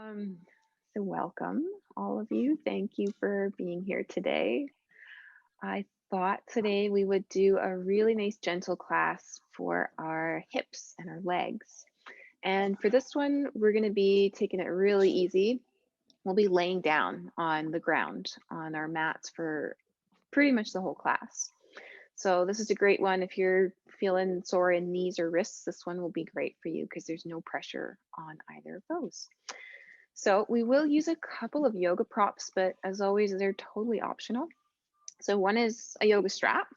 Um, so welcome, all of you. Thank you for being here today. I thought today we would do a really nice gentle class for our hips and our legs. And for this one, we're going to be taking it really easy. We'll be laying down on the ground on our mats for pretty much the whole class. So this is a great one if you're feeling sore in knees or wrists. This one will be great for you because there's no pressure on either of those. So we will use a couple of yoga props, but as always, they're totally optional. So one is a yoga strap.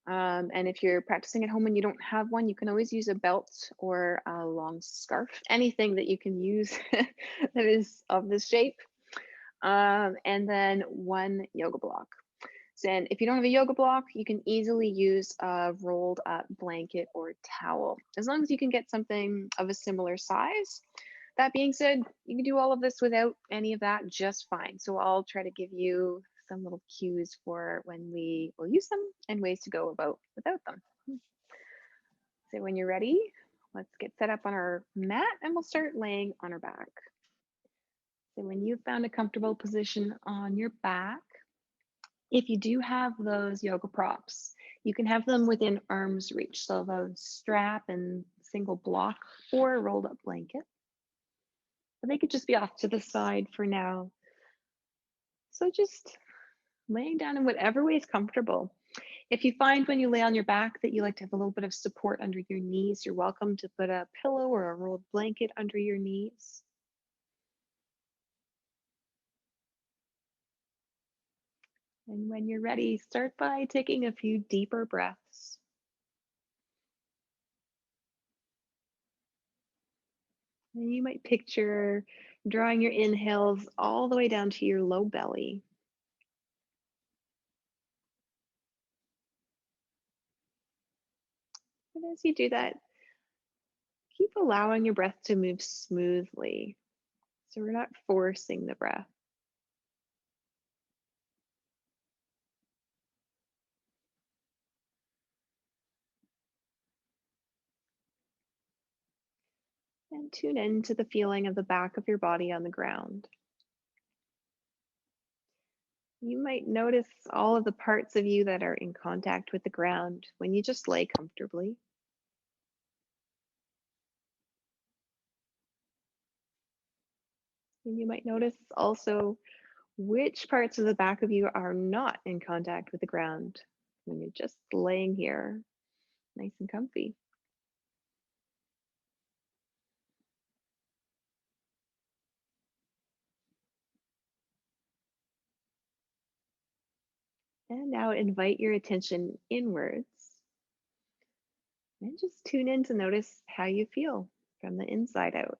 And if you're practicing at home and you don't have one, you can always use a belt or a long scarf, anything that you can use that is of this shape. And then one yoga block. So, and if you don't have a yoga block, you can easily use a rolled up blanket or towel, as long as you can get something of a similar size. That being said, you can do all of this without any of that just fine. So I'll try to give you some little cues for when we will use them and ways to go about without them. So when you're ready, let's get set up on our mat and we'll start laying on our back. So when you've found a comfortable position on your back, if you do have those yoga props, you can have them within arm's reach. So the strap and single block or a rolled up blanket. But they could just be off to the side for now. So just laying down in whatever way is comfortable. If you find when you lay on your back that you like to have a little bit of support under your knees, you're welcome to put a pillow or a rolled blanket under your knees. And when you're ready, start by taking a few deeper breaths. And you might picture drawing your inhales all the way down to your low belly. And as you do that, keep allowing your breath to move smoothly. So we're not forcing the breath. And tune into the feeling of the back of your body on the ground. You might notice all of the parts of you that are in contact with the ground when you just lay comfortably. And you might notice also which parts of the back of you are not in contact with the ground when you're just laying here, nice and comfy. And now invite your attention inwards and just tune in to notice how you feel from the inside out.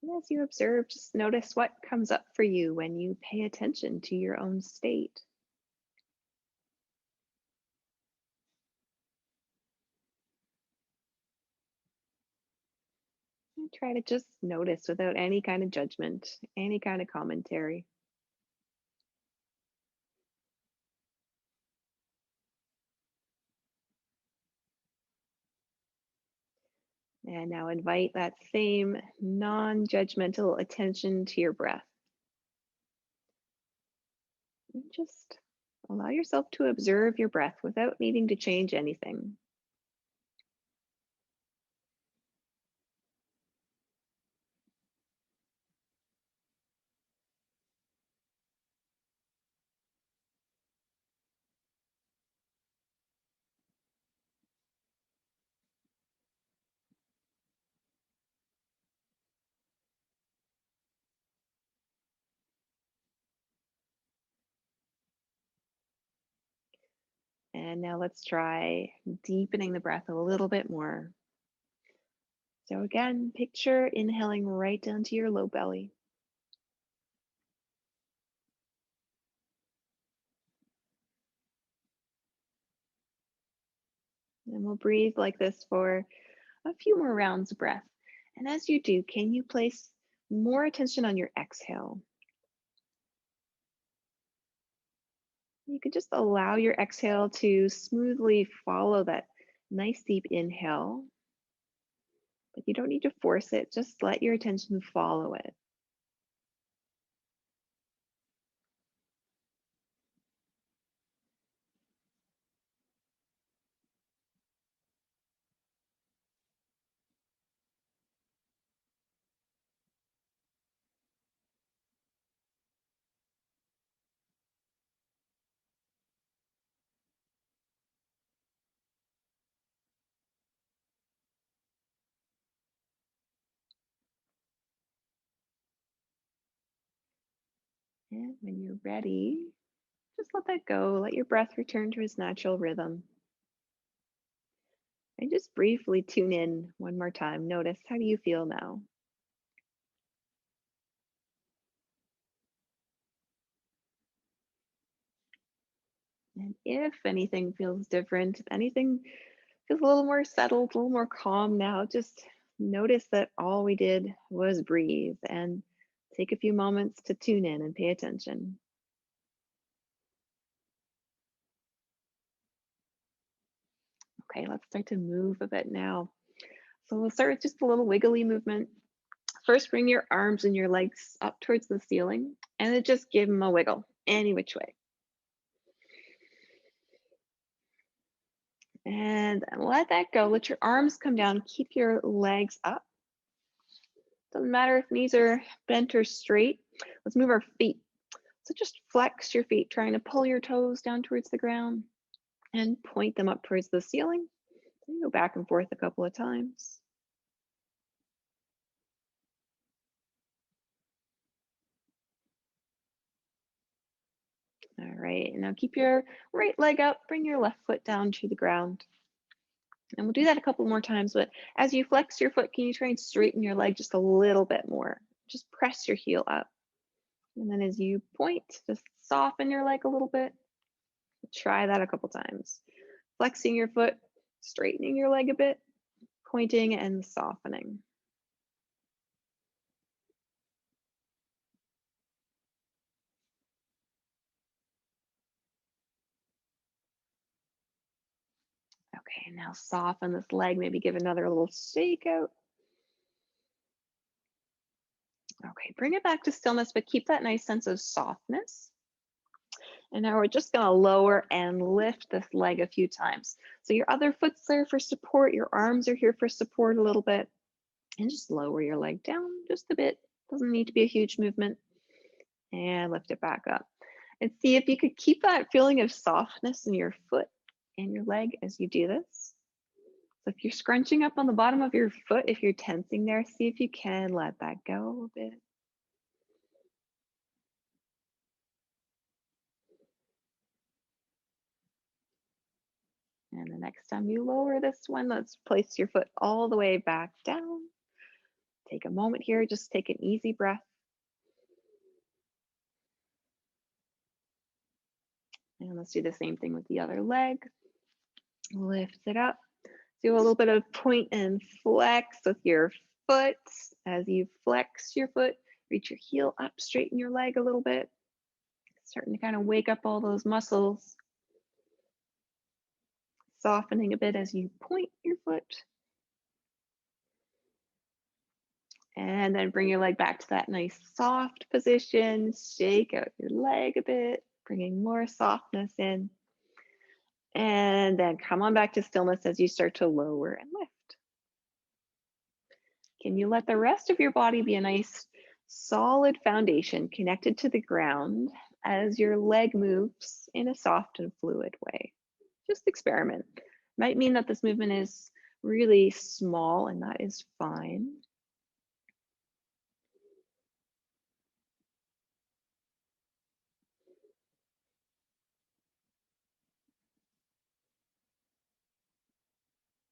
And as you observe, just notice what comes up for you when you pay attention to your own state. And try to just notice without any kind of judgment, any kind of commentary. And now invite that same non judgmental attention to your breath. And just allow yourself to observe your breath without needing to change anything. And now let's try deepening the breath a little bit more. So, again, picture inhaling right down to your low belly. And we'll breathe like this for a few more rounds of breath. And as you do, can you place more attention on your exhale? You could just allow your exhale to smoothly follow that nice deep inhale, but you don't need to force it. Just let your attention follow it. And when you're ready, just let that go. Let your breath return to its natural rhythm. And just briefly tune in one more time. Notice, how do you feel now? And if anything feels different, if anything feels a little more settled, a little more calm now, just notice that all we did was breathe and take a few moments to tune in and pay attention. Okay, let's start to move a bit now. So we'll start with just a little wiggly movement. First, bring your arms and your legs up towards the ceiling and then just give them a wiggle any which way. And let that go. Let your arms come down. Keep your legs up. Doesn't matter if knees are bent or straight. Let's move our feet. So just flex your feet, trying to pull your toes down towards the ground and point them up towards the ceiling. And go back and forth a couple of times. All right, now keep your right leg up, bring your left foot down to the ground. And we'll do that a couple more times, but as you flex your foot, can you try and straighten your leg just a little bit more? Just press your heel up. And then as you point, just soften your leg a little bit. Try that a couple times. Flexing your foot, straightening your leg a bit, pointing and softening. Okay, now soften this leg, maybe give another little shake out. Okay, bring it back to stillness, but keep that nice sense of softness. And now we're just gonna lower and lift this leg a few times. So your other foot's there for support, your arms are here for support a little bit, and just lower your leg down just a bit. Doesn't need to be a huge movement. And lift it back up. And see if you could keep that feeling of softness in your foot and your leg as you do this. So if you're scrunching up on the bottom of your foot, if you're tensing there, see if you can let that go a bit. And the next time you lower this one, let's place your foot all the way back down. Take a moment here, just take an easy breath. And let's do the same thing with the other leg. Lift it up. Do a little bit of point and flex with your foot. As you flex your foot, reach your heel up, straighten your leg a little bit. Starting to kind of wake up all those muscles. Softening a bit as you point your foot. And then bring your leg back to that nice soft position. Shake out your leg a bit, bringing more softness in. And then come on back to stillness as you start to lower and lift. Can you let the rest of your body be a nice solid foundation connected to the ground as your leg moves in a soft and fluid way? Just experiment. Might mean that this movement is really small, and that is fine.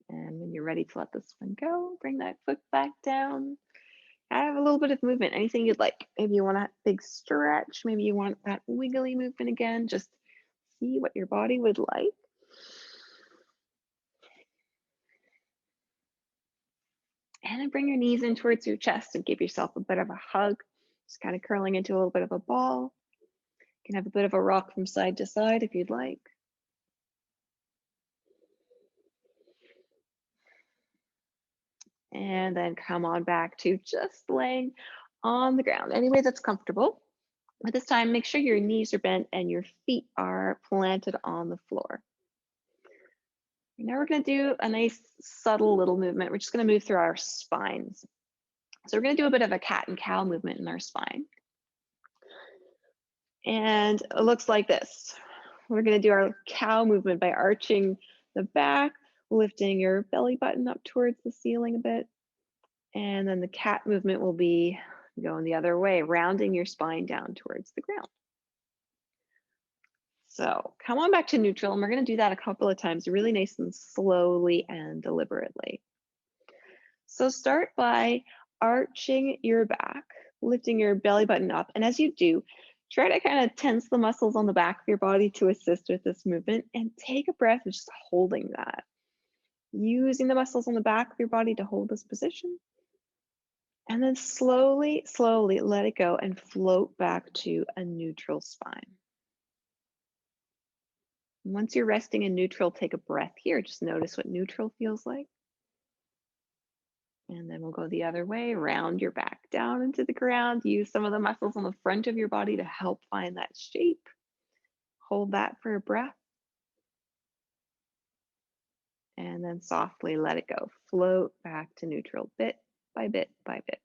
And when you're ready to let this one go, bring that foot back down. Have a little bit of movement, anything you'd like. Maybe you want a big stretch, maybe you want that wiggly movement again. Just see what your body would like. And then bring your knees in towards your chest and give yourself a bit of a hug. Just kind of curling into a little bit of a ball. You can have a bit of a rock from side to side if you'd like. And then come on back to just laying on the ground, any way that's comfortable. But this time, make sure your knees are bent and your feet are planted on the floor. Now we're going to do a nice subtle little movement. We're just going to move through our spines. So we're going to do a bit of a cat and cow movement in our spine. And it looks like this. We're going to do our cow movement by arching the back, lifting your belly button up towards the ceiling a bit. And then the cat movement will be going the other way, rounding your spine down towards the ground. So come on back to neutral, and we're going to do that a couple of times, really nice and slowly and deliberately. So start by arching your back, lifting your belly button up. And as you do, try to kind of tense the muscles on the back of your body to assist with this movement, and take a breath just holding that. Using the muscles on the back of your body to hold this position. And then slowly, slowly let it go and float back to a neutral spine. Once you're resting in neutral, take a breath here. Just notice what neutral feels like. And then we'll go the other way, round your back down into the ground. Use some of the muscles on the front of your body to help find that shape. Hold that for a breath. And then softly let it go. Float back to neutral bit by bit by bit.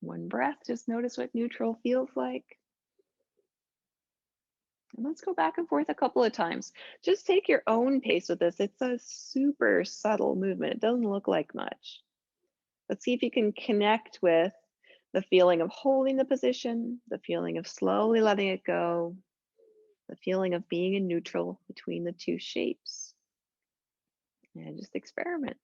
One breath, just notice what neutral feels like. And let's go back and forth a couple of times. Just take your own pace with this. It's a super subtle movement. It doesn't look like much. But see if you can connect with the feeling of holding the position, the feeling of slowly letting it go, the feeling of being in neutral between the two shapes. And just experiment.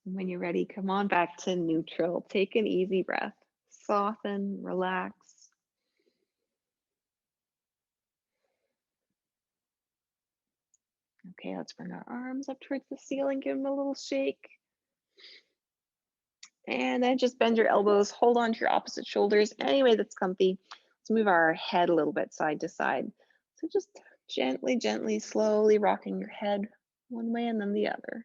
When you're ready, come on back to neutral. Take an easy breath. Soften, relax. Okay, let's bring our arms up towards the ceiling, give them a little shake. And then just bend your elbows, hold on to your opposite shoulders any way that's comfy. Let's move our head a little bit side to side. So just gently, gently, slowly rocking your head one way and then the other.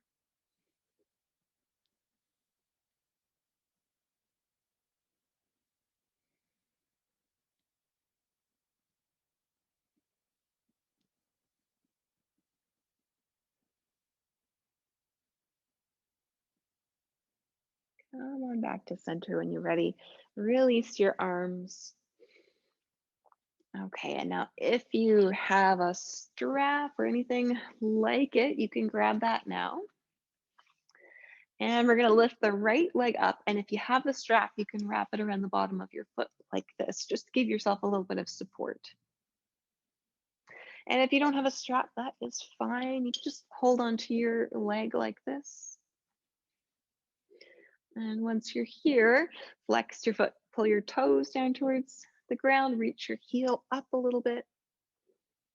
Come on back to center when you're ready. Release your arms. Okay, and now if you have a strap or anything like it, you can grab that now. And we're gonna lift the right leg up. And if you have the strap, you can wrap it around the bottom of your foot like this. Just to give yourself a little bit of support. And if you don't have a strap, that is fine. You can just hold onto your leg like this. And once you're here, flex your foot, pull your toes down towards the ground, reach your heel up a little bit.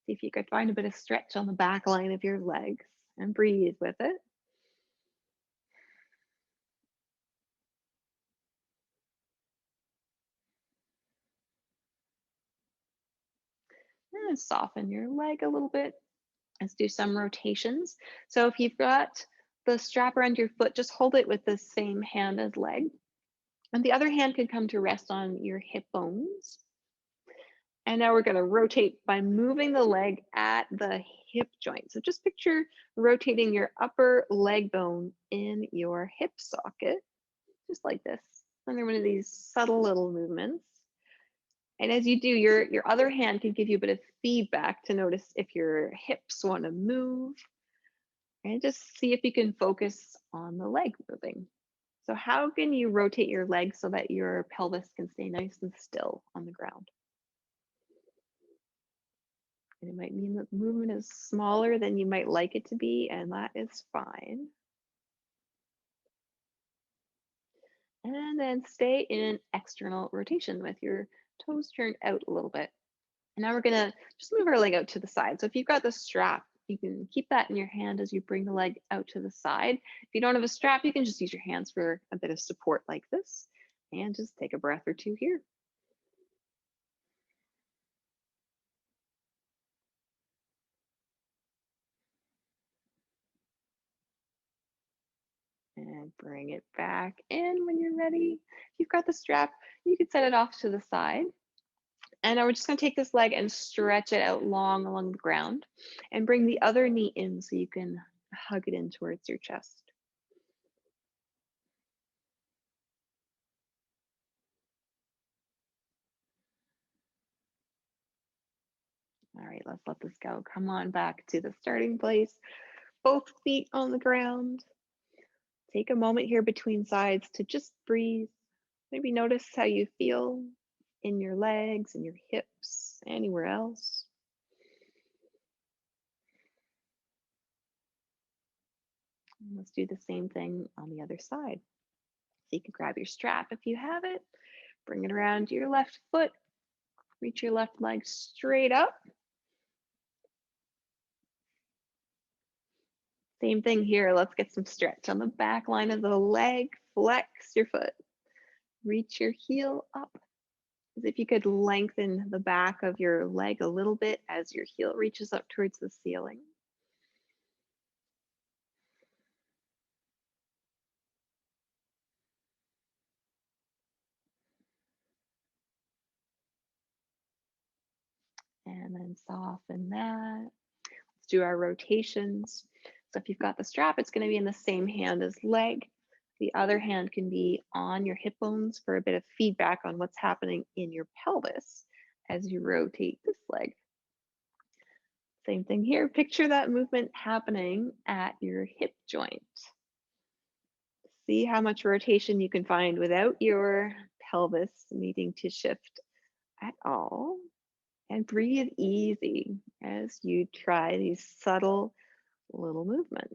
See if you could find a bit of stretch on the back line of your legs and breathe with it. And soften your leg a little bit. Let's do some rotations. So if you've got the strap around your foot, just hold it with the same hand as leg. And the other hand can come to rest on your hip bones. And now we're going to rotate by moving the leg at the hip joint. So just picture rotating your upper leg bone in your hip socket, just like this. Another one of these subtle little movements. And as you do, your other hand can give you a bit of feedback to notice if your hips want to move. And just see if you can focus on the leg moving. So how can you rotate your legs so that your pelvis can stay nice and still on the ground? And it might mean that the movement is smaller than you might like it to be, and that is fine. And then stay in external rotation with your toes turned out a little bit. And now we're gonna just move our leg out to the side. So if you've got the strap, You can keep that in your hand as you bring the leg out to the side. If you don't have a strap, you can just use your hands for a bit of support like this, and just take a breath or two here. And bring it back in when you're ready. If you've got the strap, you can set it off to the side. And now we're just going to take this leg and stretch it out long along the ground and bring the other knee in so you can hug it in towards your chest. All right, let's let this go. Come on back to the starting place. Both feet on the ground. Take a moment here between sides to just breathe. Maybe notice how you feel in your legs and your hips, anywhere else. And let's do the same thing on the other side. So you can grab your strap if you have it, bring it around your left foot, reach your left leg straight up. Same thing here. Let's get some stretch on the back line of the leg. Flex your foot. Reach your heel up as if you could lengthen the back of your leg a little bit as your heel reaches up towards the ceiling. And then soften that. Let's do our rotations. So if you've got the strap, it's going to be in the same hand as leg. The other hand can be on your hip bones for a bit of feedback on what's happening in your pelvis as you rotate this leg. Same thing here. Picture that movement happening at your hip joint. See how much rotation you can find without your pelvis needing to shift at all. And breathe easy as you try these subtle little movements.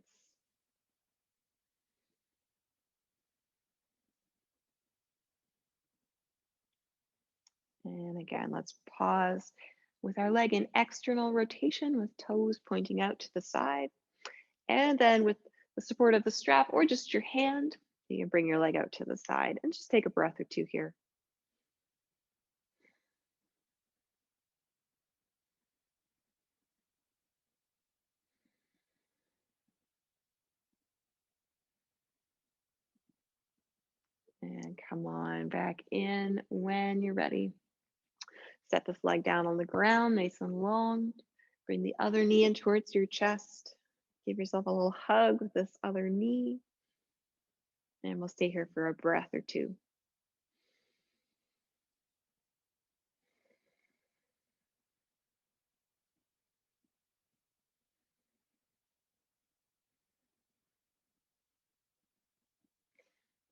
And again, let's pause with our leg in external rotation with toes pointing out to the side. And then with the support of the strap or just your hand, you can bring your leg out to the side and just take a breath or two here. And come on back in when you're ready. Set this leg down on the ground, nice and long. Bring the other knee in towards your chest. Give yourself a little hug with this other knee. And we'll stay here for a breath or two.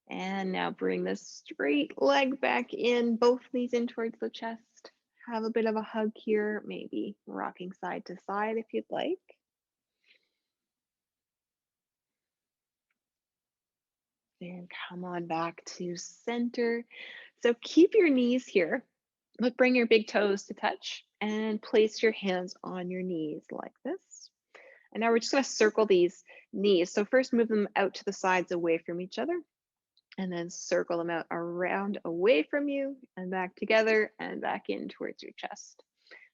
And now bring this straight leg back in, both knees in towards the chest. Have a bit of a hug here, maybe rocking side to side if you'd like. And come on back to center. So keep your knees here, but bring your big toes to touch and place your hands on your knees like this. And now we're just going to circle these knees. So first move them out to the sides away from each other, and then circle them out around away from you and back together and back in towards your chest.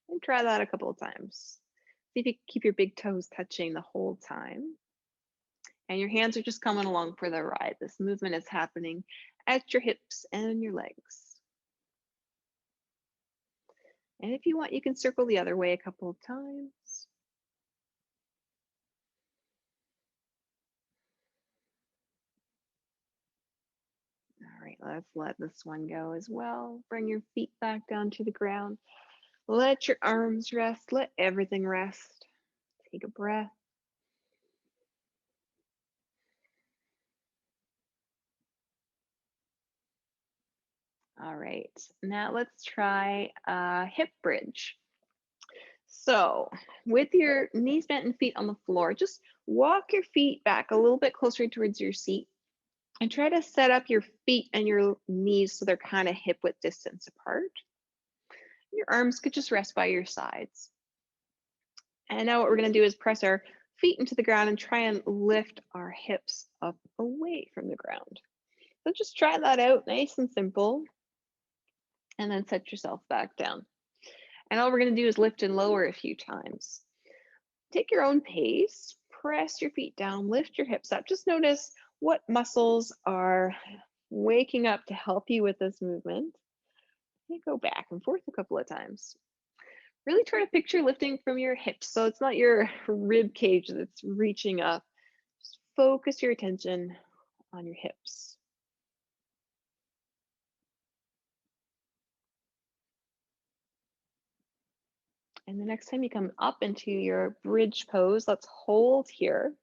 And try that a couple of times. See if you keep your big toes touching the whole time. And your hands are just coming along for the ride. This movement is happening at your hips and your legs. And if you want, you can circle the other way a couple of times. All right, let's let this one go as well. Bring your feet back down to the ground. Let your arms rest. Let everything rest. Take a breath. All right, now let's try a hip bridge. So with your knees bent and feet on the floor, just walk your feet back a little bit closer towards your seat and try to set up your feet and your knees so they're kind of hip width distance apart. Your arms could just rest by your sides. And now what we're gonna do is press our feet into the ground and try and lift our hips up away from the ground. So just try that out, nice and simple, and then set yourself back down. And all we're gonna do is lift and lower a few times. Take your own pace, press your feet down, lift your hips up. Just notice what muscles are waking up to help you with this movement. You go back and forth a couple of times. Really try to picture lifting from your hips so it's not your rib cage that's reaching up. Just focus your attention on your hips. And the next time you come up into your bridge pose, let's hold here.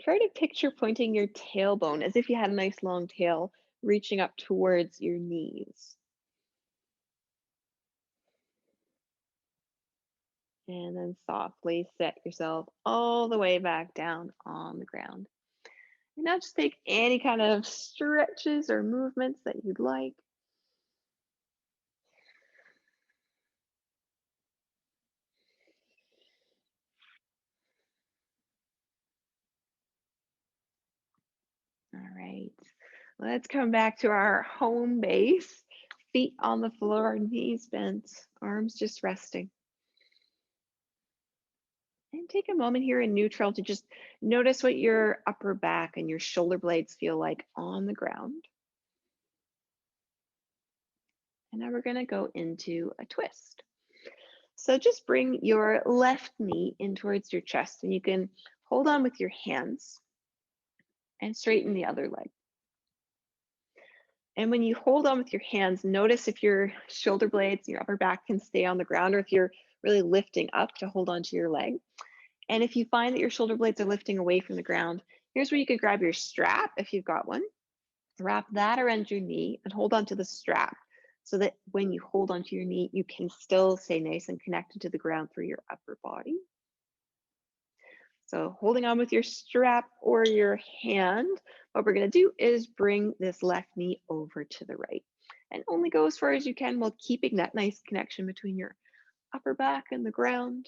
Try to picture pointing your tailbone as if you had a nice long tail reaching up towards your knees. And then softly set yourself all the way back down on the ground. And now just take any kind of stretches or movements that you'd like. All right, let's come back to our home base. Feet on the floor, knees bent, arms just resting. And take a moment here in neutral to just notice what your upper back and your shoulder blades feel like on the ground. And now we're going to go into a twist. So just bring your left knee in towards your chest, and you can hold on with your hands and straighten the other leg. And when you hold on with your hands, notice if your shoulder blades and your upper back can stay on the ground, or if you're really lifting up to hold onto your leg. And if you find that your shoulder blades are lifting away from the ground, here's where you could grab your strap if you've got one, wrap that around your knee and hold onto the strap so that when you hold onto your knee, you can still stay nice and connected to the ground through your upper body. So holding on with your strap or your hand, what we're gonna do is bring this left knee over to the right and only go as far as you can while keeping that nice connection between your upper back and the ground.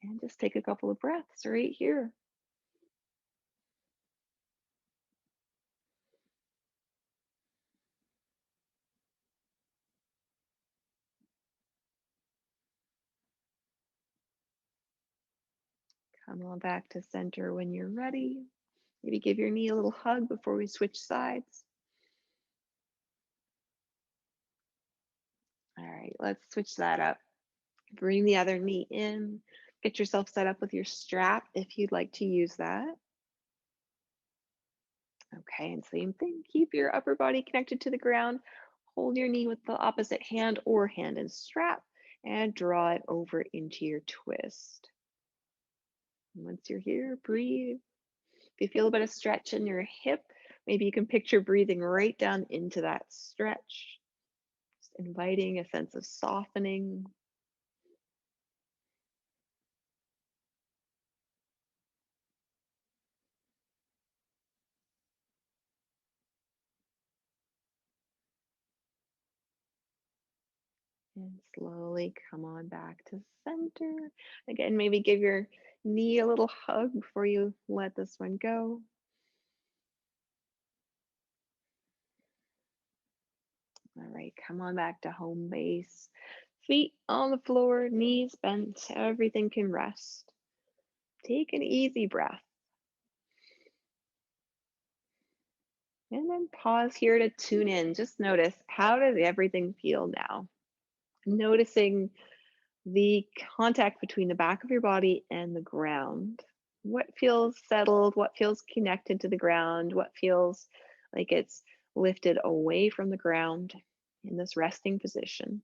And just take a couple of breaths right here. Come on back to center when you're ready. Maybe give your knee a little hug before we switch sides. All right, let's switch that up. Bring the other knee in. Get yourself set up with your strap if you'd like to use that. Okay, and same thing. Keep your upper body connected to the ground. Hold your knee with the opposite hand or hand and strap and draw it over into your twist. Once you're here, breathe. If you feel a bit of stretch in your hip, maybe you can picture breathing right down into that stretch, just inviting a sense of softening. And slowly come on back to center. Again, maybe give your knee a little hug before you let this one go. All right, come on back to home base. Feet on the floor, knees bent, everything can rest. Take an easy breath. And then pause here to tune in. Just notice, how does everything feel now? Noticing the contact between the back of your body and the ground. What feels settled? What feels connected to the ground? What feels like it's lifted away from the ground in this resting position?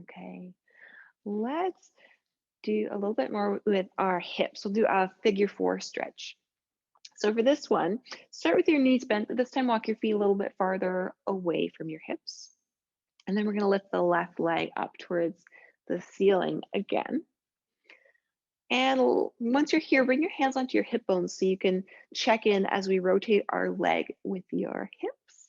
Okay, let's do a little bit more with our hips. We'll do a figure four stretch. So for this one, start with your knees bent, but this time walk your feet a little bit farther away from your hips. And then we're gonna lift the left leg up towards the ceiling again. And once you're here, bring your hands onto your hip bones so you can check in as we rotate our leg with your hips.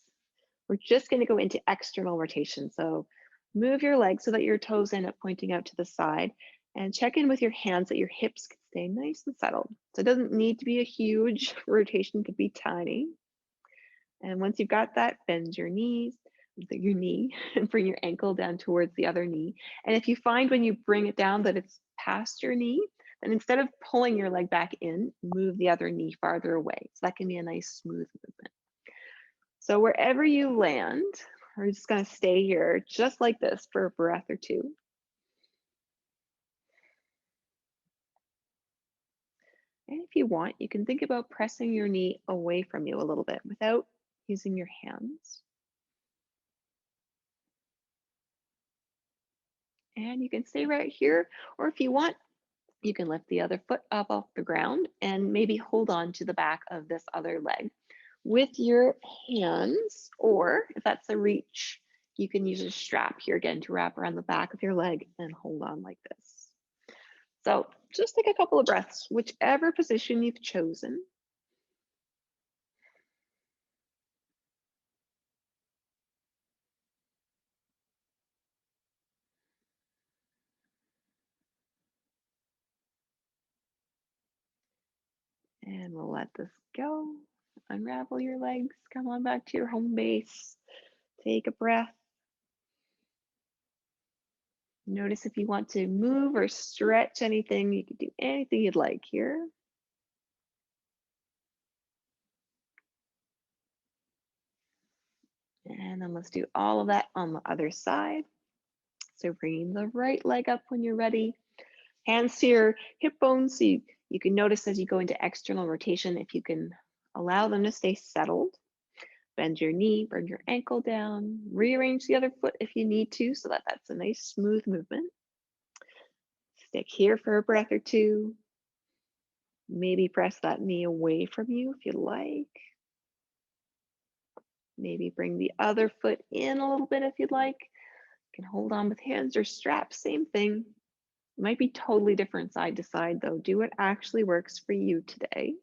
We're just going to go into external rotation. So move your legs so that your toes end up pointing out to the side, and check in with your hands that your hips can stay nice and settled. So it doesn't need to be a huge rotation, it could be tiny. And once you've got that, bend your knees, your knee, and bring your ankle down towards the other knee. And if you find when you bring it down that it's past your knee, then instead of pulling your leg back in, move the other knee farther away. So that can be a nice smooth movement. So wherever you land, we're just gonna stay here just like this for a breath or two. And if you want, you can think about pressing your knee away from you a little bit without using your hands. And you can stay right here, or if you want, you can lift the other foot up off the ground and maybe hold on to the back of this other leg with your hands, or if that's a reach, you can use a strap here again to wrap around the back of your leg and hold on like this. So just take a couple of breaths, whichever position you've chosen. And we'll let this go. Unravel your legs, come on back to your home base. Take a breath. Notice if you want to move or stretch anything, you can do anything you'd like here. And then let's do all of that on the other side. So bringing the right leg up when you're ready. Hands to your hip bones so you can notice as you go into external rotation if you can allow them to stay settled. Bend your knee, bring your ankle down, rearrange the other foot if you need to so that that's a nice smooth movement. Stick here for a breath or two. Maybe press that knee away from you if you like. Maybe bring the other foot in a little bit if you'd like. You can hold on with hands or straps, same thing. It might be totally different side to side though. Do what actually works for you today.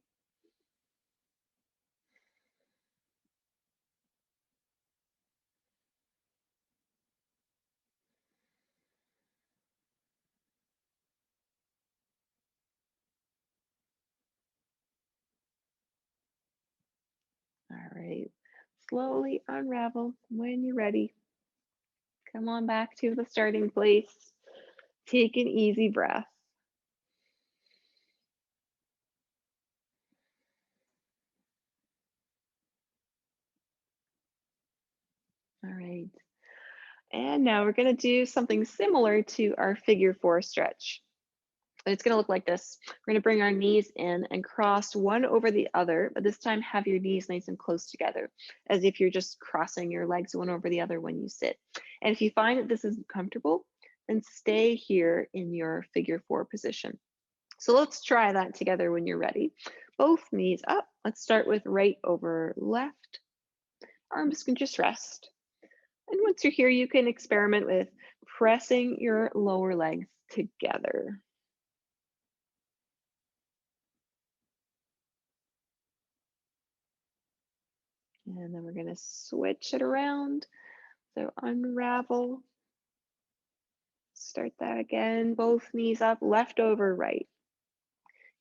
All right, slowly unravel when you're ready. Come on back to the starting place. Take an easy breath. All right. And now we're going to do something similar to our figure four stretch. It's going to look like this. We're going to bring our knees in and cross one over the other, but this time have your knees nice and close together, as if you're just crossing your legs one over the other when you sit. And if you find that this isn't comfortable, then stay here in your figure four position. So let's try that together when you're ready. Both knees up. Let's start with right over left. Arms can just rest. And once you're here, you can experiment with pressing your lower legs together. And then we're going to switch it around. So unravel. Start that again. Both knees up, left over right.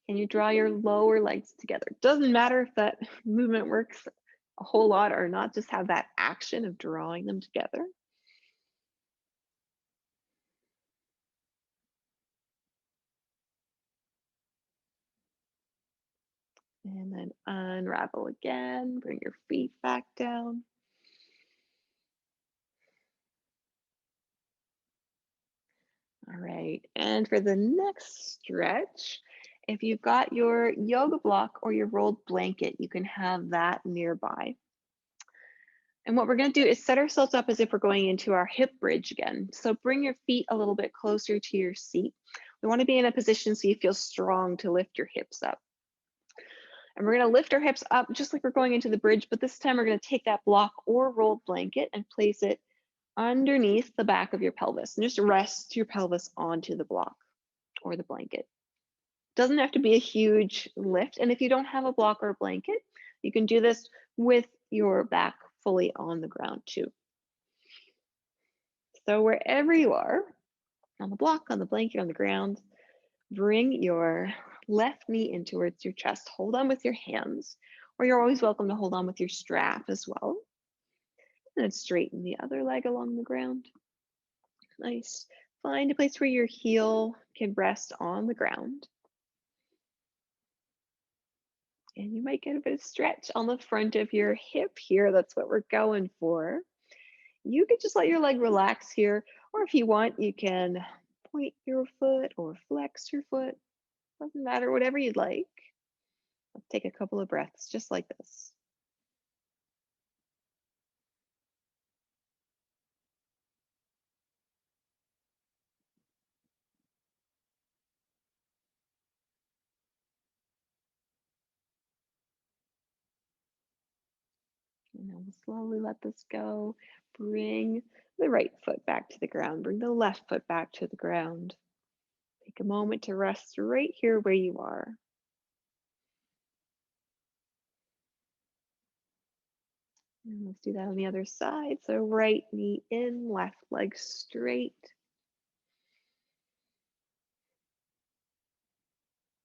And you draw your lower legs together. Doesn't matter if that movement works a whole lot or not, just have that action of drawing them together. And then unravel again. Bring your feet back down. All right, and for the next stretch, if you've got your yoga block or your rolled blanket, you can have that nearby. And what we're going to do is set ourselves up as if we're going into our hip bridge again. So bring your feet a little bit closer to your seat. We want to be in a position so you feel strong to lift your hips up. And we're going to lift our hips up just like we're going into the bridge, but this time we're going to take that block or rolled blanket and place it underneath the back of your pelvis, and just rest your pelvis onto the block or the blanket. Doesn't have to be a huge lift. And if you don't have a block or a blanket, you can do this with your back fully on the ground too. So wherever you are, on the block, on the blanket, on the ground, bring your left knee in towards your chest. Hold on with your hands, or you're always welcome to hold on with your strap as well. And then straighten the other leg along the ground. Nice. Find a place where your heel can rest on the ground. And you might get a bit of stretch on the front of your hip here. That's what we're going for. You could just let your leg relax here, or if you want, you can point your foot or flex your foot. Doesn't matter, whatever you'd like. Let's take a couple of breaths just like this. And then we'll slowly let this go. Bring the right foot back to the ground. Bring the left foot back to the ground. Take a moment to rest right here where you are. And let's do that on the other side. So right knee in, left leg straight.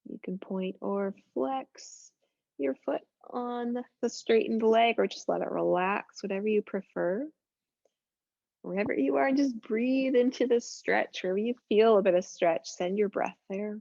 You can point or flex your foot on the straightened leg or just let it relax, whatever you prefer. Wherever you are, just breathe into this stretch. Wherever you feel a bit of stretch, send your breath there.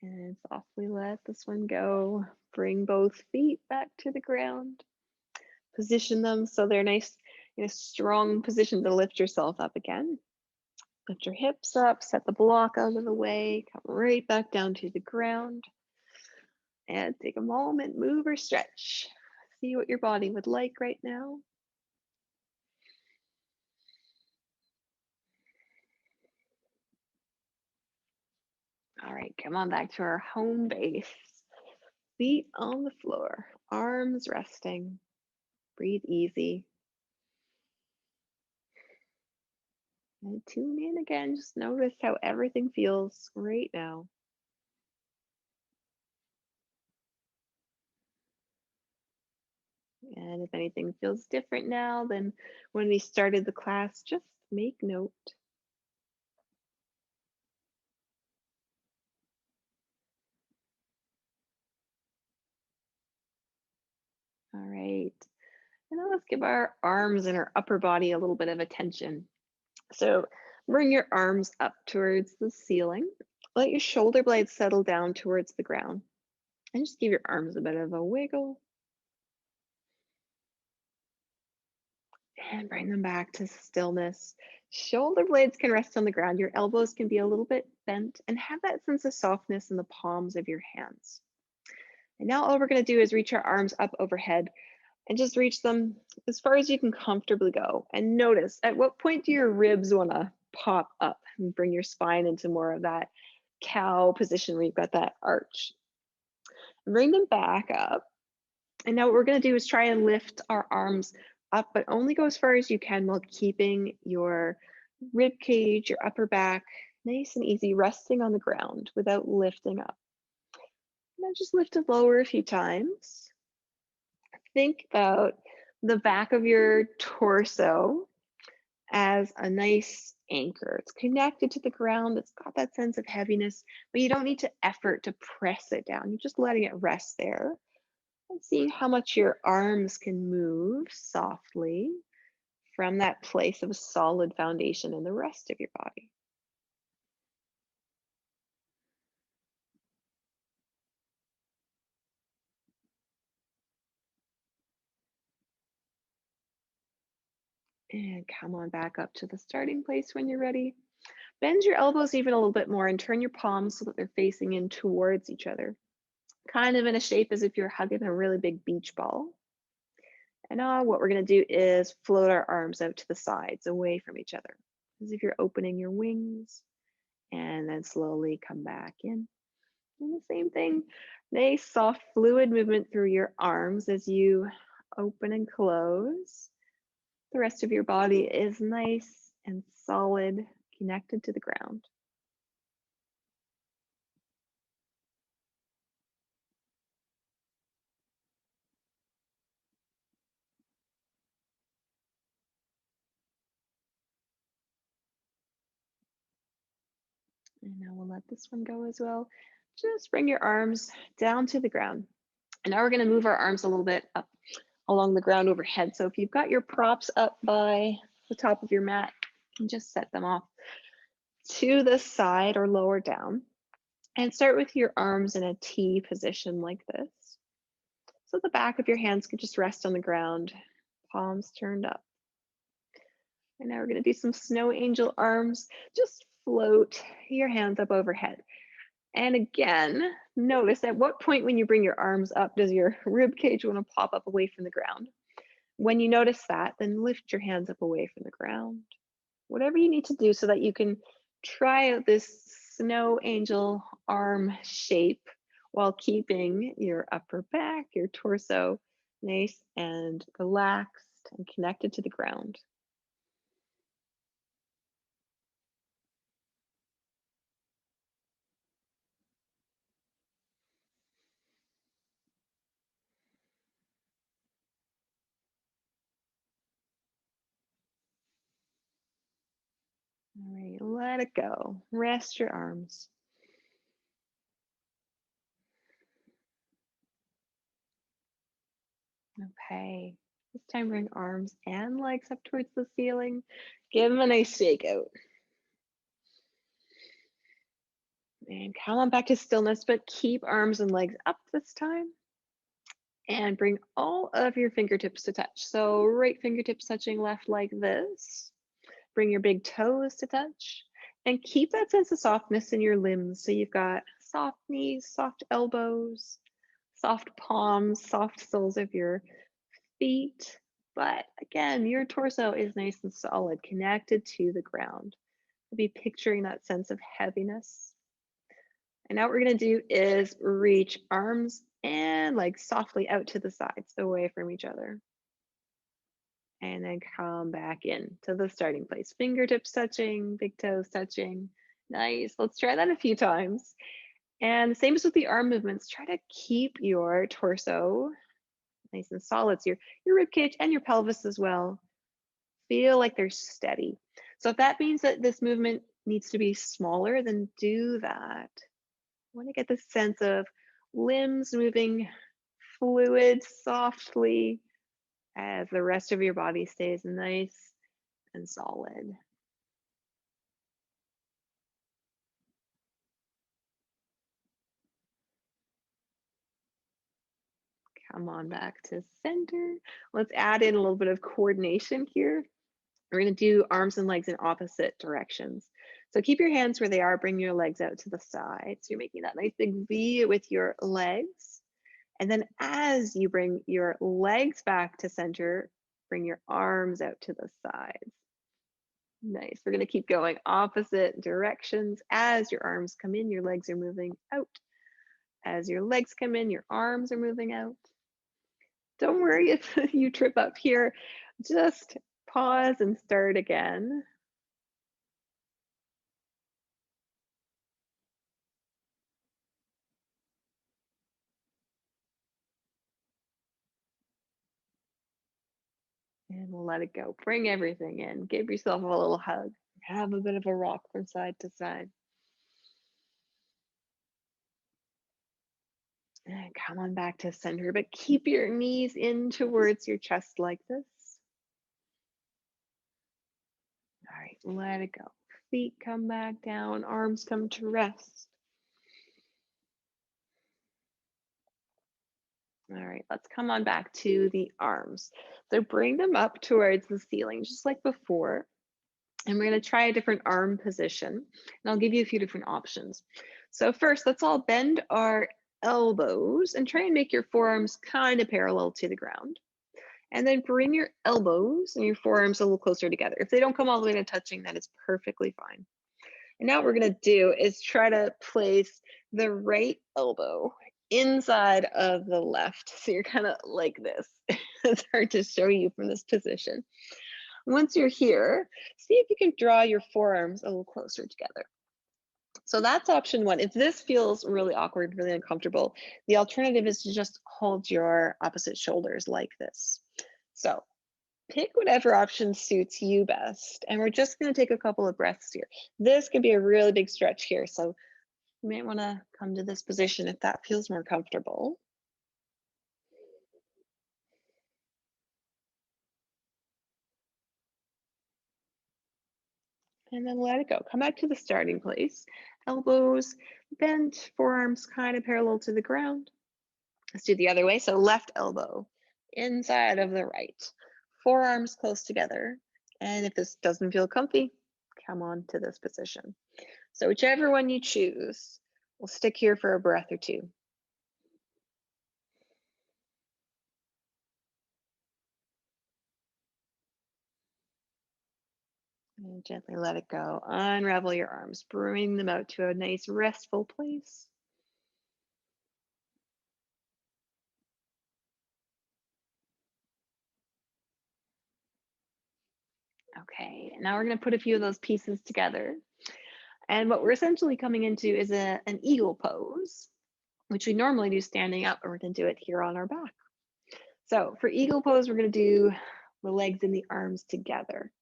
And softly let this one go. Bring both feet back to the ground. Position them so they're nice in a strong position to lift yourself up again. Lift your hips up, set the block out of the way, come right back down to the ground. And take a moment, move or stretch. See what your body would like right now. All right, come on back to our home base. Feet on the floor, arms resting. Breathe easy. And tune in again. Just notice how everything feels right now. And if anything feels different now than when we started the class, just make note. All right. And now let's give our arms and our upper body a little bit of attention. So bring your arms up towards the ceiling. Let your shoulder blades settle down towards the ground. And just give your arms a bit of a wiggle. And bring them back to stillness. Shoulder blades can rest on the ground. Your elbows can be a little bit bent and have that sense of softness in the palms of your hands. And now all we're going to do is reach our arms up overhead and just reach them as far as you can comfortably go. And notice, at what point do your ribs want to pop up and bring your spine into more of that cow position where you've got that arch. Bring them back up. And now what we're going to do is try and lift our arms up, but only go as far as you can while keeping your rib cage, your upper back nice and easy, resting on the ground without lifting up. Now just lift it lower a few times. Think about the back of your torso as a nice anchor. It's connected to the ground. It's got that sense of heaviness, but you don't need to effort to press it down. You're just letting it rest there. And see how much your arms can move softly from that place of a solid foundation in the rest of your body. And come on back up to the starting place when you're ready. Bend your elbows even a little bit more and turn your palms so that they're facing in towards each other, kind of in a shape as if you're hugging a really big beach ball. And now what we're going to do is float our arms out to the sides away from each other, as if you're opening your wings, and then slowly come back in. And the same thing, nice soft fluid movement through your arms as you open and close. The rest of your body is nice and solid, connected to the ground. And now we'll let this one go as well. Just bring your arms down to the ground. And now we're going to move our arms a little bit up along the ground overhead. So if you've got your props up by the top of your mat, you can just set them off to the side or lower down. And start with your arms in a T position like this. So the back of your hands can just rest on the ground, palms turned up. And now we're going to do some snow angel arms. Just float your hands up overhead. And again, notice at what point when you bring your arms up does your rib cage want to pop up away from the ground. When you notice that, then lift your hands up away from the ground. Whatever you need to do so that you can try out this snow angel arm shape while keeping your upper back, your torso nice and relaxed and connected to the ground. All right, let it go. Rest your arms. Okay, this time bring arms and legs up towards the ceiling. Give them a nice shake out. And come on back to stillness, but keep arms and legs up this time. And bring all of your fingertips to touch. So right fingertips touching left like this. Bring your big toes to touch. And keep that sense of softness in your limbs. So you've got soft knees, soft elbows, soft palms, soft soles of your feet. But again, your torso is nice and solid, connected to the ground. Be picturing that sense of heaviness. And now what we're going to do is reach arms and legs softly out to the sides, away from each other. And then come back in to the starting place. Fingertips touching, big toes touching. Nice. Let's try that a few times. And the same as with the arm movements, try to keep your torso nice and solid. So your rib cage and your pelvis as well feel like they're steady. So if that means that this movement needs to be smaller, then do that. I want to get this sense of limbs moving fluid softly as the rest of your body stays nice and solid. Come on back to center. Let's add in a little bit of coordination here. We're going to do arms and legs in opposite directions. So keep your hands where they are, bring your legs out to the side. So you're making that nice big V with your legs. And then as you bring your legs back to center, bring your arms out to the sides. Nice. We're going to keep going opposite directions. As your arms come in, your legs are moving out. As your legs come in, your arms are moving out. Don't worry if you trip up here. Just pause and start again. And we'll let it go. Bring everything in. Give yourself a little hug. Have a bit of a rock from side to side. And come on back to center, but keep your knees in towards your chest like this. All right, let it go. Feet come back down, arms come to rest. All right, let's come on back to the arms. So bring them up towards the ceiling, just like before. And we're going to try a different arm position. And I'll give you a few different options. So first, let's all bend our elbows and try and make your forearms kind of parallel to the ground. And then bring your elbows and your forearms a little closer together. If they don't come all the way to touching, that is perfectly fine. And now what we're gonna do is try to place the right elbow inside of the left. So you're kind of like this. It's hard to show you from this position. Once you're here, see if you can draw your forearms a little closer together. So that's option one. If this feels really awkward, really uncomfortable, the alternative is to just hold your opposite shoulders like this. So pick whatever option suits you best. And we're just going to take a couple of breaths here. This could be a really big stretch here. So you may want to come to this position if that feels more comfortable. And then let it go. Come back to the starting place. Elbows bent, forearms kind of parallel to the ground. Let's do the other way. So left elbow inside of the right, forearms close together. And if this doesn't feel comfy, come on to this position. So whichever one you choose, we'll stick here for a breath or two. And gently let it go. Unravel your arms, bring them out to a nice restful place. Okay, now we're going to put a few of those pieces together. And what we're essentially coming into is an eagle pose, which we normally do standing up, and we're going to do it here on our back. So for eagle pose, we're going to do the legs and the arms together.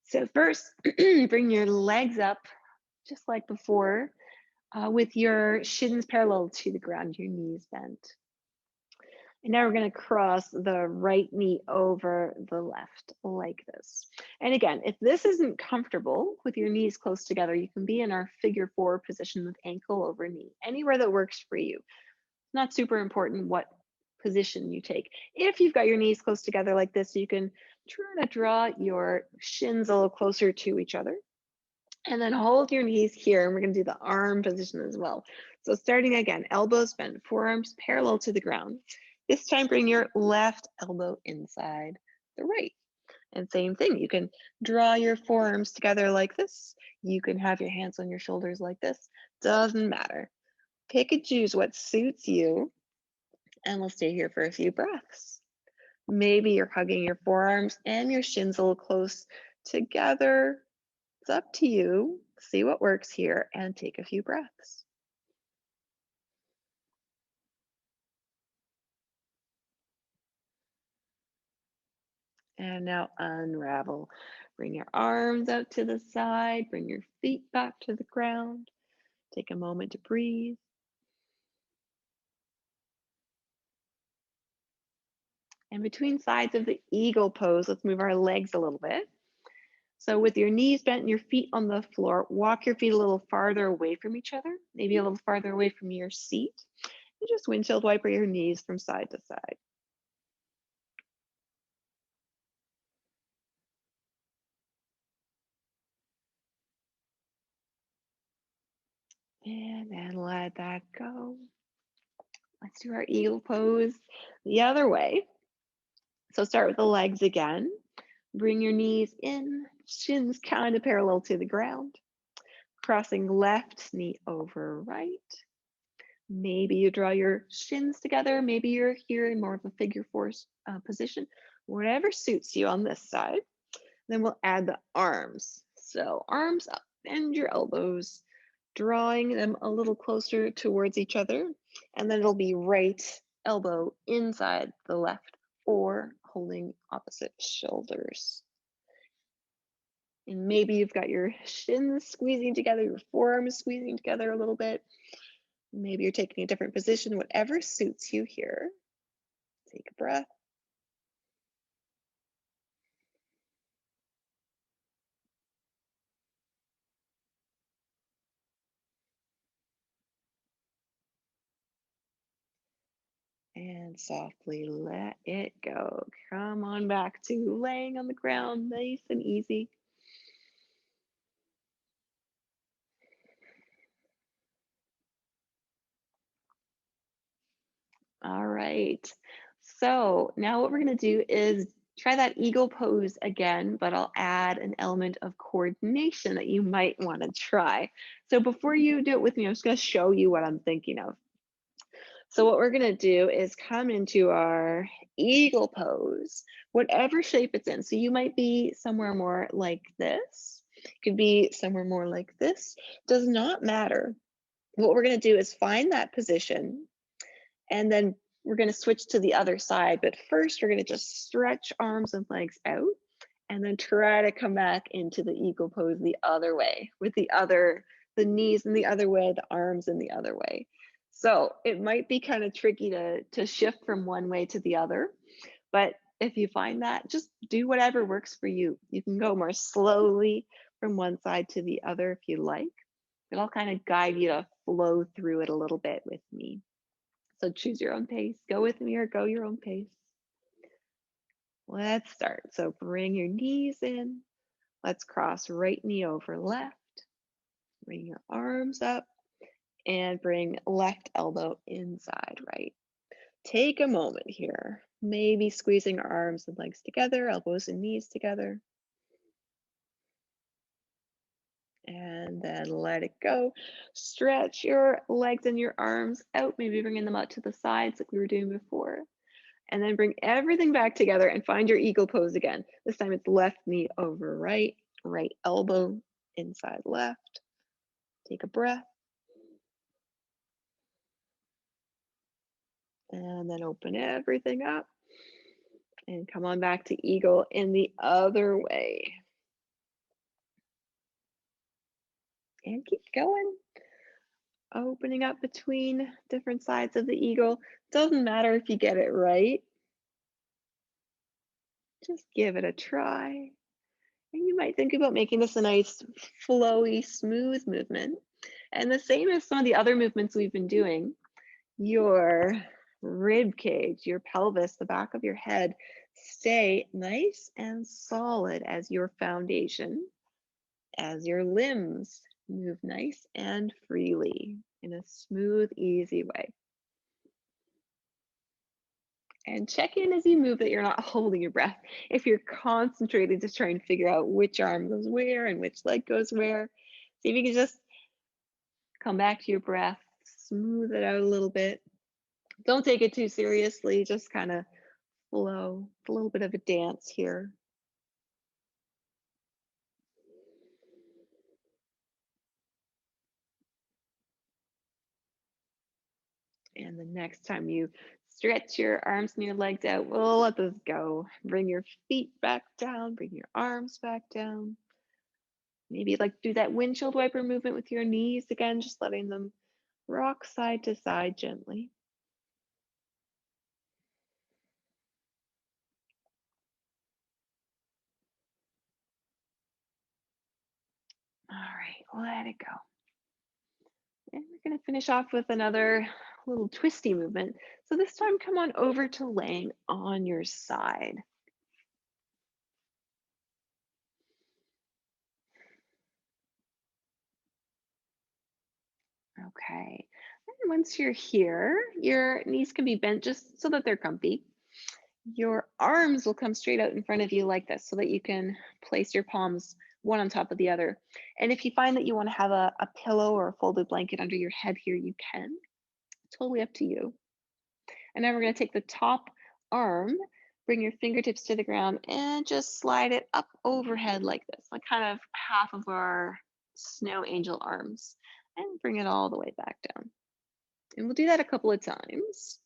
So first, bring your legs up just like before, with your shins parallel to the ground, your knees bent. And now we're going to cross the right knee over the left like this. And again, if this isn't comfortable with your knees close together, you can be in our figure four position with ankle over knee, anywhere that works for you. It's not super important what position you take. If you've got your knees close together like this, you can try to draw your shins a little closer to each other. And then hold your knees here, and we're going to do the arm position as well. So starting again, elbows bent, forearms parallel to the ground. This time, bring your left elbow inside the right. And same thing, you can draw your forearms together like this. You can have your hands on your shoulders like this. Doesn't matter. Pick and choose what suits you, and we'll stay here for a few breaths. Maybe you're hugging your forearms and your shins a little close together. It's up to you. See what works here and take a few breaths. And now unravel. Bring your arms out to the side, bring your feet back to the ground. Take a moment to breathe. And between sides of the eagle pose, let's move our legs a little bit. So with your knees bent and your feet on the floor, walk your feet a little farther away from each other, maybe a little farther away from your seat. And just windshield wiper your knees from side to side. And then let that go. Let's do our eagle pose the other way. So start with the legs again. Bring your knees in, shins kind of parallel to the ground. Crossing left knee over right. Maybe you draw your shins together. Maybe you're here in more of a figure four position. Whatever suits you on this side. Then we'll add the arms. So arms up, bend your elbows, drawing them a little closer towards each other. And then it'll be right elbow inside the left or holding opposite shoulders. And maybe you've got your shins squeezing together, your forearms squeezing together a little bit. Maybe you're taking a different position, whatever suits you here. Take a breath. And softly let it go. Come on back to laying on the ground, nice and easy. All right. So now what we're gonna do is try that eagle pose again, but I'll add an element of coordination that you might wanna try. So before you do it with me, I'm just gonna show you what I'm thinking of. So what we're gonna do is come into our eagle pose, whatever shape it's in. So you might be somewhere more like this. Could be somewhere more like this. Does not matter. What we're gonna do is find that position and then we're gonna switch to the other side. But first we're gonna just stretch arms and legs out and then try to come back into the eagle pose the other way with the knees in the other way, the arms in the other way. So it might be kind of tricky to shift from one way to the other, but if you find that, just do whatever works for you. You can go more slowly from one side to the other if you like, but I'll kind of guide you to flow through it a little bit with me. So choose your own pace, go with me or go your own pace. Let's start. So bring your knees in. Let's cross right knee over left. Bring your arms up and bring left elbow inside right. Take a moment here, maybe squeezing arms and legs together, elbows and knees together. And then let it go. Stretch your legs and your arms out, maybe bringing them out to the sides like we were doing before. And then bring everything back together and find your eagle pose again. This time it's left knee over right, right elbow inside left. Take a breath. And then open everything up and come on back to eagle in the other way. And keep going. Opening up between different sides of the eagle. Doesn't matter if you get it right. Just give it a try. And you might think about making this a nice, flowy, smooth movement. And the same as some of the other movements we've been doing, your rib cage, your pelvis, the back of your head, stay nice and solid as your foundation, as your limbs move nice and freely in a smooth, easy way. And check in as you move that you're not holding your breath. If you're concentrated, just trying to figure out which arm goes where and which leg goes where. See if you can just come back to your breath, smooth it out a little bit. Don't take it too seriously, just kind of flow. It's a little bit of a dance here. And the next time you stretch your arms and your legs out, we'll let those go. Bring your feet back down, bring your arms back down. Maybe like do that windshield wiper movement with your knees again, just letting them rock side to side gently. All right, let it go. And we're going to finish off with another little twisty movement. So this time, come on over to laying on your side. Okay. And once you're here, your knees can be bent just so that they're comfy. Your arms will come straight out in front of you like this so that you can place your palms one on top of the other. And if you find that you want to have a pillow or a folded blanket under your head here, you can. Totally up to you. And now we're going to take the top arm, bring your fingertips to the ground, and just slide it up overhead like this, like kind of half of our snow angel arms, and bring it all the way back down. And we'll do that a couple of times.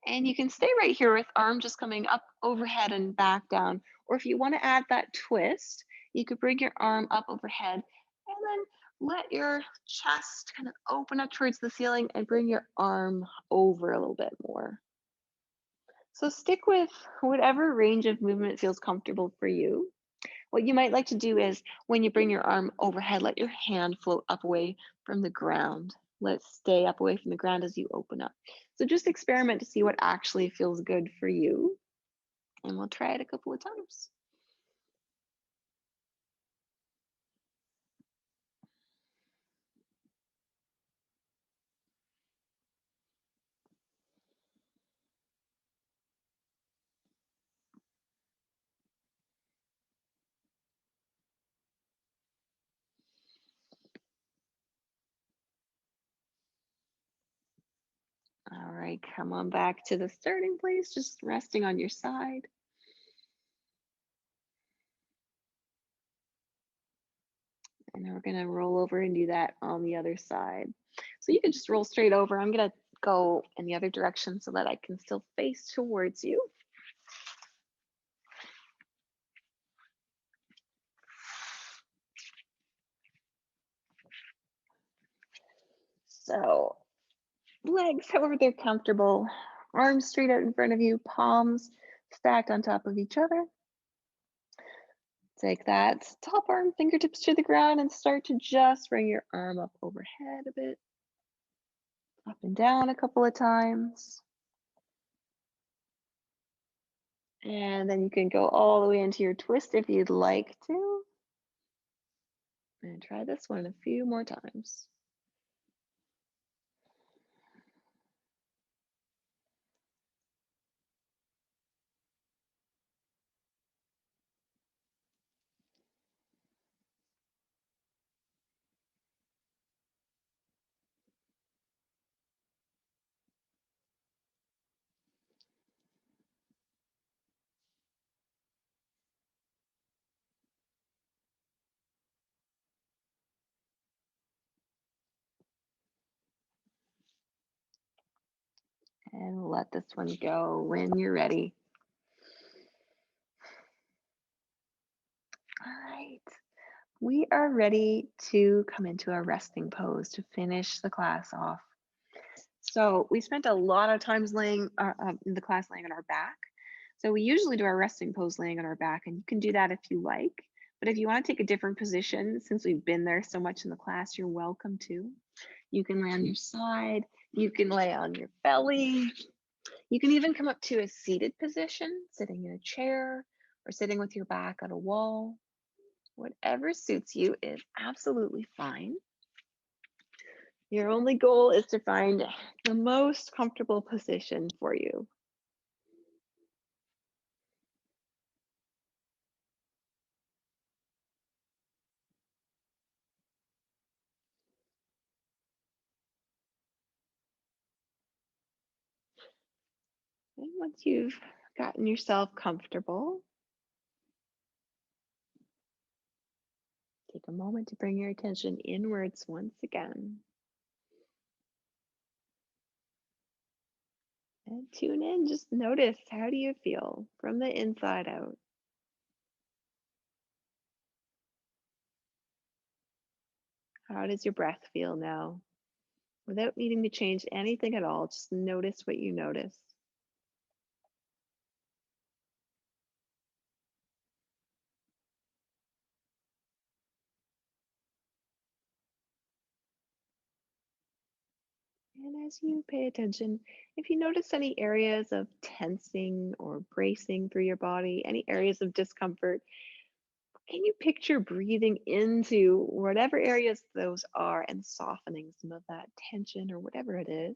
And you can stay right here with arm just coming up overhead and back down. Or if you want to add that twist, you could bring your arm up overhead and then let your chest kind of open up towards the ceiling and bring your arm over a little bit more. So stick with whatever range of movement feels comfortable for you. What you might like to do is when you bring your arm overhead, let your hand float up away from the ground. Let it stay up away from the ground as you open up. So just experiment to see what actually feels good for you. And we'll try it a couple of times. right, come on back to the starting place, just resting on your side. And then we're gonna roll over and do that on the other side. So you can just roll straight over. I'm gonna go in the other direction so that I can still face towards you. So legs however they're comfortable, arms straight out in front of you, palms stacked on top of each other. Take that top arm, fingertips to the ground, and start to just bring your arm up overhead a bit, up and down a couple of times. And then you can go all the way into your twist if you'd like to. And try this one a few more times. And let this one go when you're ready. All right. We are ready to come into a resting pose to finish the class off. So we spent a lot of times laying in the class laying on our back. So we usually do our resting pose laying on our back, and you can do that if you like. But if you want to take a different position, since we've been there so much in the class, you're welcome to. You can lay on your side. You can lay on your belly. You can even come up to a seated position, sitting in a chair or sitting with your back on a wall. Whatever suits you is absolutely fine. Your only goal is to find the most comfortable position for you. And once you've gotten yourself comfortable, take a moment to bring your attention inwards once again and tune in. Just notice, how do you feel from the inside out? How does your breath feel now? Without needing to change anything at all, just notice what you notice. And as you pay attention, if you notice any areas of tensing or bracing through your body, any areas of discomfort, can you picture breathing into whatever areas those are and softening some of that tension or whatever it is?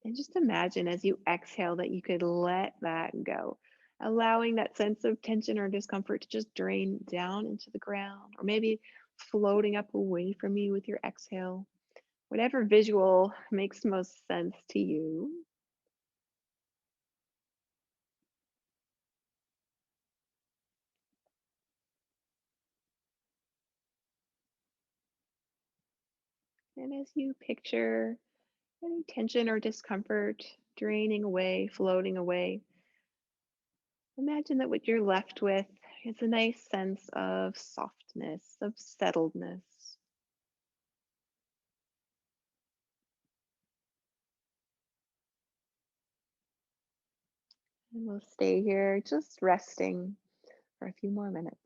And just imagine as you exhale that you could let that go, allowing that sense of tension or discomfort to just drain down into the ground, or maybe floating up away from you with your exhale. Whatever visual makes most sense to you. And as you picture any tension or discomfort draining away, floating away, imagine that what you're left with is a nice sense of softness, of settledness. And we'll stay here just resting for a few more minutes.